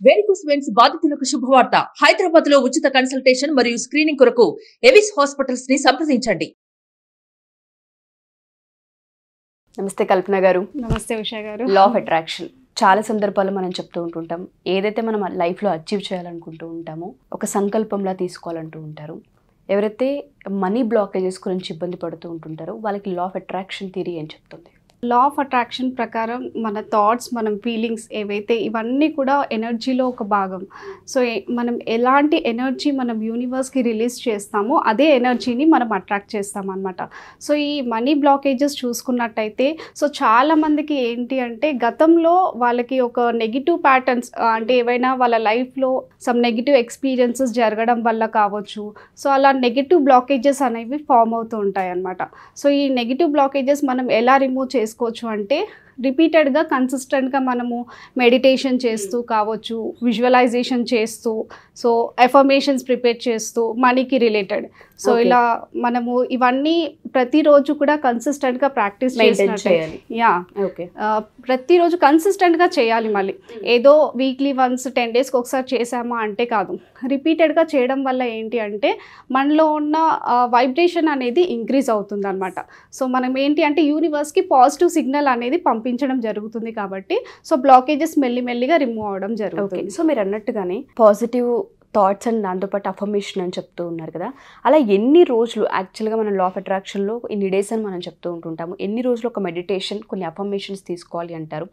Varicose veins బాధితులకు శుభవార్త. హైదరాబాద్ లో ఉచిత కన్సల్టేషన్ మరియు స్క్రీనింగ్ కొరకు ఎవిస్ హాస్పిటల్స్ ని సంప్రదించండి. నమస్తే కల్పన గారు. నమస్తే ఉషా గారు. లా ఆఫ్ అట్రాక్షన్ చాలా సందర్భాల్లో మనం చెప్తూ ఉంటుంటాం. ఏదైతే మనం లైఫ్లో అచీవ్ చేయాలనుకుంటూ ఉంటామో ఒక సంకల్పంలా తీసుకోవాలంటూ ఉంటారు. ఎవరైతే మనీ బ్లాకేజెస్ గురించి ఇబ్బంది పడుతూ ఉంటుంటారో వాళ్ళకి లా ఆఫ్ అట్రాక్షన్ థియరీ ఏం చెప్తుంది? లా ఆఫ్ అట్రాక్షన్ ప్రకారం మన థాట్స్, మనం ఫీలింగ్స్ ఏవైతే ఇవన్నీ కూడా ఎనర్జీలో ఒక భాగం. సో మనం ఎలాంటి ఎనర్జీ మనం యూనివర్స్కి రిలీజ్ చేస్తామో అదే ఎనర్జీని మనం అట్రాక్ట్ చేస్తాం అనమాట. సో ఈ మనీ బ్లాకేజెస్ చూసుకున్నట్టయితే సో చాలామందికి ఏంటి అంటే గతంలో వాళ్ళకి ఒక నెగిటివ్ ప్యాటర్న్స్ అంటే ఏవైనా వాళ్ళ లైఫ్లో సమ్ నెగిటివ్ ఎక్స్పీరియన్సెస్ జరగడం వల్ల కావచ్చు. సో అలా నెగిటివ్ బ్లాకేజెస్ అనేవి ఫామ్ అవుతూ ఉంటాయి అన్నమాట. సో ఈ నెగిటివ్ బ్లాకేజెస్ మనం ఎలా రిమూవ్ చేసుకోవచ్చు అంటే రిపీటెడ్గా కన్సిస్టెంట్గా మనము మెడిటేషన్ చేస్తూ కావచ్చు, విజువలైజేషన్ చేస్తూ, సో ఎఫర్మేషన్స్ ప్రిపేర్ చేస్తూ మనీకి రిలేటెడ్. సో ఇలా మనము ఇవన్నీ ప్రతిరోజు కూడా కన్సిస్టెంట్గా ప్రాక్టీస్ చేయాలి. ప్రతిరోజు కన్సిస్టెంట్గా చేయాలి. మళ్ళీ ఏదో వీక్లీ వన్స్ 10 డేస్కి ఒకసారి చేసామా అంటే కాదు, రిపీటెడ్గా చేయడం వల్ల ఏంటి అంటే మనలో ఉన్న వైబ్రేషన్ అనేది ఇంక్రీజ్ అవుతుంది అనమాట. సో మనం ఏంటి అంటే యూనివర్స్కి పాజిటివ్ సిగ్నల్ అనేది పంపించడం జరుగుతుంది కాబట్టి సో బ్లాకేజెస్ మెల్లిమెల్లిగా రిమూవ్ అవడం జరుగుతుంది. సో మీరు అన్నట్టుగానే పాజిటివ్ థాట్స్ అండ్ దాంతోపాటు అఫర్మేషన్ అని చెప్తూ ఉన్నారు కదా, అలా ఎన్ని రోజులు యాక్చువల్గా మనం లా ఆఫ్ అట్రాక్షన్లో ఇన్ని డేస్ అని మనం చెప్తూ ఉంటుంటాము, ఎన్ని రోజులు ఒక మెడిటేషన్ కొన్ని అఫర్మేషన్స్ తీసుకోవాలి అంటారు,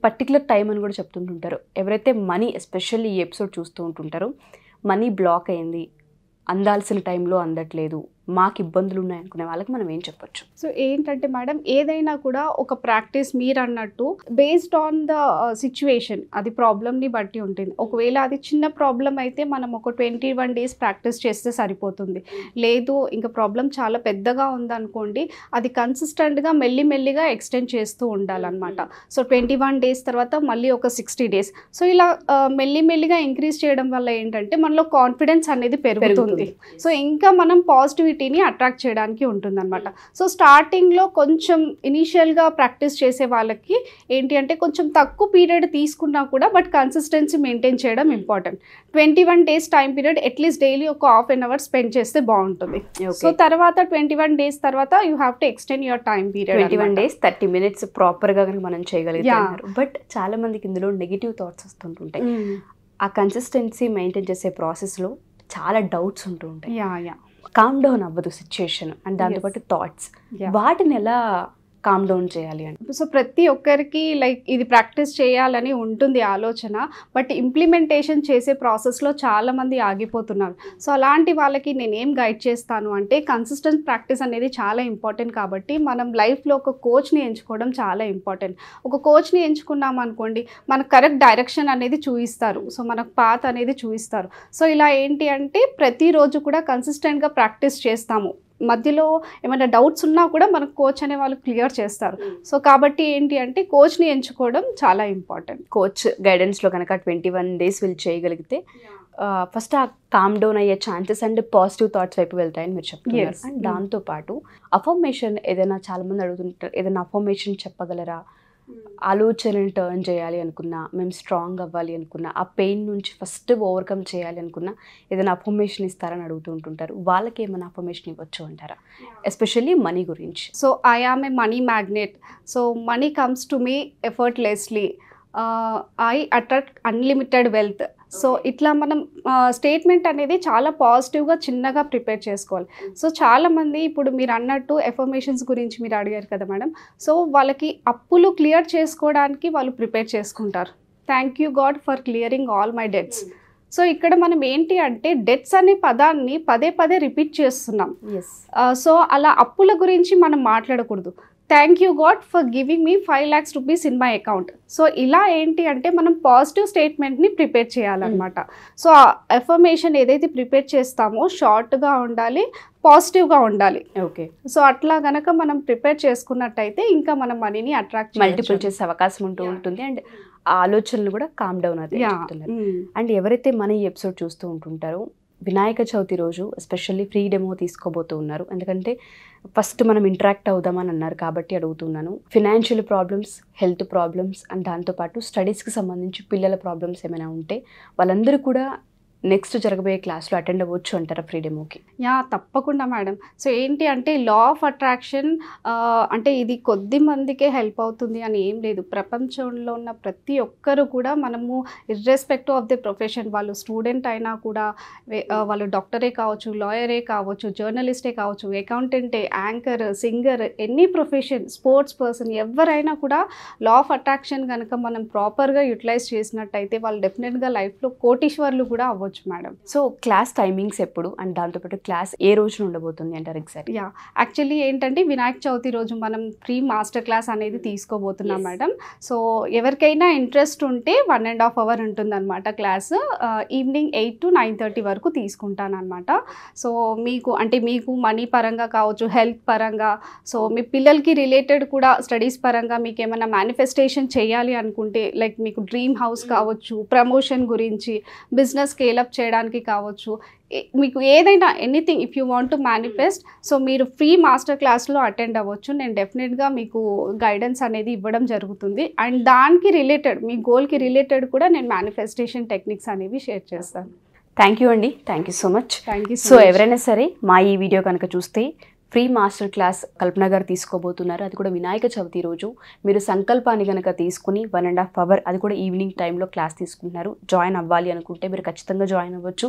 పర్టికులర్ టైం అని కూడా చెప్తుంటుంటారు. ఎవరైతే మనీ ఎస్పెషల్లీ ఈ ఎపిసోడ్ చూస్తూ ఉంటుంటారో మనీ బ్లాక్ అయింది, అందాల్సిన టైంలో అందట్లేదు, మాకు ఇబ్బందులు ఉన్నాయనుకునే వాళ్ళకి మనం ఏం చెప్పొచ్చు? సో ఏంటంటే మేడం, ఏదైనా కూడా ఒక ప్రాక్టీస్ మీరు అన్నట్టు బేస్డ్ ఆన్ ద సిచ్యువేషన్, అది ప్రాబ్లమ్ని బట్టి ఉంటుంది. ఒకవేళ అది చిన్న ప్రాబ్లం అయితే మనం ఒక 21 డేస్ ప్రాక్టీస్ చేస్తే సరిపోతుంది. లేదు ఇంకా ప్రాబ్లం చాలా పెద్దగా ఉందనుకోండి, అది కన్సిస్టెంట్గా మెల్లిమెల్లిగా ఎక్స్టెండ్ చేస్తూ ఉండాలన్నమాట. సో 21 డేస్ తర్వాత మళ్ళీ ఒక 60 డేస్. సో ఇలా మెల్లిమెల్లిగా ఇంక్రీజ్ చేయడం వల్ల ఏంటంటే మనలో కాన్ఫిడెన్స్ అనేది పెరుగుతుంది. సో ఇంకా మనం పాజిటివిటీని అట్రాక్ట్ చేయడానికి ఉంటుంది అనమాట. సో స్టార్టింగ్లో కొంచెం ఇనీషియల్గా ప్రాక్టీస్ చేసే వాళ్ళకి ఏంటి అంటే కొంచెం తక్కువ పీరియడ్ తీసుకున్నా కూడా బట్ కన్సిస్టెన్సీ మెయింటైన్ చేయడం important. 21 days time period at least daily ఒక ½ an hour స్పెండ్ చేస్తే బాగుంటుంది. సో తర్వాత 21 డేస్ తర్వాత you have to extend your time period. 21 days 30 minutes ప్రాపర్గా కనుక మనం చేయగలుగుతాం. బట్ చాలా మందికి ఇందులో నెగిటివ్ థాట్స్ వస్తుంటుంటాయి. ఆ కన్సిస్టెన్సీ మెయింటైన్ చేసే ప్రాసెస్లో చాలా డౌట్స్ ఉంటూ ఉంటాయి. కామ్ డౌన్ అవ్వదు సిచ్యుయేషన్ అండ్ దాంతోపాటు థాట్స్, వాటిని ఎలా కామ్ డౌన్ చేయాలి అంటే? సో ప్రతి ఒక్కరికి లైక్ ఇది ప్రాక్టీస్ చేయాలని ఉంటుంది ఆలోచన, బట్ ఇంప్లిమెంటేషన్ చేసే ప్రాసెస్లో చాలామంది ఆగిపోతున్నారు. సో అలాంటి వాళ్ళకి నేనేం గైడ్ చేస్తాను అంటే కన్సిస్టెంట్ ప్రాక్టీస్ అనేది చాలా ఇంపార్టెంట్. కాబట్టి మనం లైఫ్లో ఒక కోచ్ని ఎంచుకోవడం చాలా ఇంపార్టెంట్. ఒక కోచ్ని ఎంచుకున్నాం అనుకోండి, మనకు కరెక్ట్ డైరెక్షన్ అనేది చూపిస్తారు, సో మనకు పాత్ అనేది చూపిస్తారు. సో ఇలా ఏంటి అంటే ప్రతిరోజు కూడా కన్సిస్టెంట్గా ప్రాక్టీస్ చేస్తాము. మధ్యలో ఏమైనా డౌట్స్ ఉన్నా కూడా మనకు కోచ్ అనే వాళ్ళు క్లియర్ చేస్తారు. సో కాబట్టి ఏంటి అంటే కోచ్ని ఎంచుకోవడం చాలా ఇంపార్టెంట్. కోచ్ గైడెన్స్లో కనుక 21 డేస్ వీళ్ళు చేయగలిగితే ఫస్ట్ ఆ కామ్ డౌన్ అయ్యే ఛాన్సెస్ అండ్ పాజిటివ్ థాట్స్ వైపు వెళ్తాయని మీరు చెప్తున్నారు. అండ్ దాంతోపాటు అఫర్మేషన్ ఏదైనా చాలామంది అడుగుతుంటారు, ఏదైనా అఫర్మేషన్ చెప్పగలరా? ఆలోచనని టర్న్ చేయాలి అనుకున్నా, మేము స్ట్రాంగ్ అవ్వాలి అనుకున్నా, ఆ పెయిన్ నుంచి ఫస్ట్ ఓవర్కమ్ చేయాలి అనుకున్నా ఏదైనా అఫర్మేషన్ ఇస్తారని అడుగుతూ ఉంటుంటారు. వాళ్ళకి ఏమైనా అఫర్మేషన్ ఇవ్వచ్చు అంటారా, ఎస్పెషల్లీ మనీ గురించి? So I am a money magnet, so money comes to me effortlessly, I attract unlimited wealth. So ఇట్లా మనం స్టేట్మెంట్ అనేది చాలా పాజిటివ్గా చిన్నగా ప్రిపేర్ చేసుకోవాలి. సో చాలామంది ఇప్పుడు మీరు అన్నట్టు ఎఫర్మేషన్స్ గురించి మీరు అడిగారు కదా మేడం, సో వాళ్ళకి అప్పులు క్లియర్ చేసుకోవడానికి వాళ్ళు ప్రిపేర్ చేసుకుంటారు. Thank you God for clearing all my debts. So ఇక్కడ మనం ఏంటి అంటే డెట్స్ అనే పదాన్ని పదే పదే రిపీట్ చేస్తున్నాం. సో అలా అప్పుల గురించి మనం మాట్లాడకూడదు. Thank you God for giving me 5 lakhs rupees in my account. So ఇలా ఏంటి అంటే మనం పాజిటివ్ స్టేట్మెంట్ని ప్రిపేర్ చేయాలన్నమాట. సో ఆ ఎఫర్మేషన్ ఏదైతే ప్రిపేర్ చేస్తామో షార్ట్గా ఉండాలి, పాజిటివ్గా ఉండాలి. ఓకే. సో అట్లా గనక మనం ప్రిపేర్ చేసుకున్నట్టయితే ఇంకా మనం మనీని అట్రాక్ట్ మల్టిపుల్ చేసే అవకాశం ఉంటుంది. అండ్ ఆ ఆలోచనలు కూడా కామ్ డౌన్ అయితే చెప్తున్నారు. అండ్ ఎవరైతే మన ఈ ఎపిసోడ్ చూస్తూ ఉంటుంటారో వినాయక చవితి రోజు ఎస్పెషల్లీ ఫ్రీ డెమో తీసుకోబోతూ ఉన్నారు. ఎందుకంటే ఫస్ట్ మనం ఇంటరాక్ట్ అవుదామని అన్నారు కాబట్టి అడుగుతున్నాను. Financial problems, health problems and దాంతోపాటు స్టడీస్కి సంబంధించి పిల్లల ప్రాబ్లమ్స్ ఏమైనా ఉంటే వాళ్ళందరూ కూడా నెక్స్ట్ జరగబోయే క్లాస్లో అటెండ్ అవ్వచ్చు అంటారా ఫ్రీ డెమోకి? యా, తప్పకుండా మేడం. సో ఏంటి అంటే లా ఆఫ్ అట్రాక్షన్ అంటే ఇది కొద్ది మందికే హెల్ప్ అవుతుంది అని ఏం లేదు. ప్రపంచంలో ఉన్న ప్రతి ఒక్కరు కూడా మనము ఇర్రెస్పెక్టివ్ ఆఫ్ ది ప్రొఫెషన్, వాళ్ళు స్టూడెంట్ అయినా కూడా, వాళ్ళు డాక్టరే కావచ్చు, లాయరే కావచ్చు, జర్నలిస్టే కావచ్చు, అకౌంటెంటే, anchor, singer, any profession, sports person, ఎవరైనా కూడా లా ఆఫ్ అట్రాక్షన్ కనుక మనం ప్రాపర్గా యూటిలైజ్ చేసినట్టయితే వాళ్ళు డెఫినెట్గా లైఫ్లో కోటీశ్వర్లు కూడా అవ్వచ్చు మేడం. సో క్లాస్ టైమింగ్స్ ఎప్పుడు అండ్ దాంతోపాటు క్లాస్ ఏ రోజున ఉండబోతుంది అంటారు ఎగ్జాక్ట్? యా, యాక్చువల్లీ ఏంటంటే వినాయక చవితి రోజు మనం ఫ్రీ మాస్టర్ క్లాస్ అనేది తీసుకోబోతున్నాం మేడం. సో ఎవరికైనా ఇంట్రెస్ట్ ఉంటే 1.5 hours ఉంటుందన్నమాట క్లాస్. ఈవినింగ్ 8 to 9:30 వరకు తీసుకుంటానమాట. సో మీకు మనీ పరంగా కావచ్చు, హెల్త్ పరంగా, సో మీ పిల్లలకి రిలేటెడ్ కూడా స్టడీస్ పరంగా మీకు ఏమైనా మేనిఫెస్టేషన్ చేయాలి అనుకుంటే, లైక్ మీకు డ్రీమ్ హౌస్ కావచ్చు, ప్రమోషన్ గురించి, బిజినెస్ స్కేల్ అప్ చేయడానికి కావచ్చు, మీకు ఏదైనా anything if you want to manifest, so మీరు ఫ్రీ మాస్టర్ క్లాస్లో అటెండ్ అవ్వచ్చు. నేను డెఫినెట్గా మీకు గైడెన్స్ అనేది ఇవ్వడం జరుగుతుంది. అండ్ దానికి రిలేటెడ్, మీ గోల్కి రిలేటెడ్ కూడా నేను మేనిఫెస్టేషన్ టెక్నిక్స్ అనేవి షేర్ చేస్తాను. థ్యాంక్ యూ అండి, thank you so much. Thank you. So ఎవరైనా సరే మా ఈ వీడియో కనుక చూస్తే ఫ్రీ మాస్టర్ క్లాస్ కల్పన గారు తీసుకోబోతున్నారు. అది కూడా వినాయక చవితి రోజు. మీరు సంకల్పాన్ని కనుక తీసుకుని 1.5 hours, అది కూడా ఈవినింగ్ టైంలో క్లాస్ తీసుకుంటున్నారు. జాయిన్ అవ్వాలి అనుకుంటే మీరు ఖచ్చితంగా జాయిన్ అవ్వచ్చు.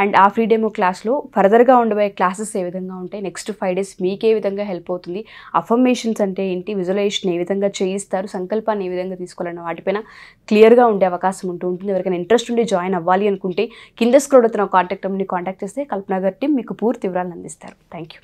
అండ్ ఆ ఫ్రీ డెమో క్లాస్లో ఫర్దర్గా ఉండబోయే క్లాసెస్ ఏ విధంగా ఉంటాయి, నెక్స్ట్ 5 days మీకు ఏ విధంగా హెల్ప్ అవుతుంది, అఫర్మేషన్స్ అంటే ఏంటి, విజువలైజేషన్ ఏ విధంగా చేయిస్తారు, సంకల్పాన్ని ఏ విధంగా తీసుకోవాలన్న వాటిపైన క్లియర్గా ఉండే అవకాశం ఉంటుంది. ఎవరికైనా ఇంట్రెస్ట్ ఉండి జాయిన్ అవ్వాలి అనుకుంటే కింద స్క్రోల్ అవుతున్న కాంటాక్ట్ నెంబర్ని కాంటాక్ట్ చేస్తే కల్పన గారి టీం మీకు పూర్తి వివరాలను అందిస్తారు. Thank you.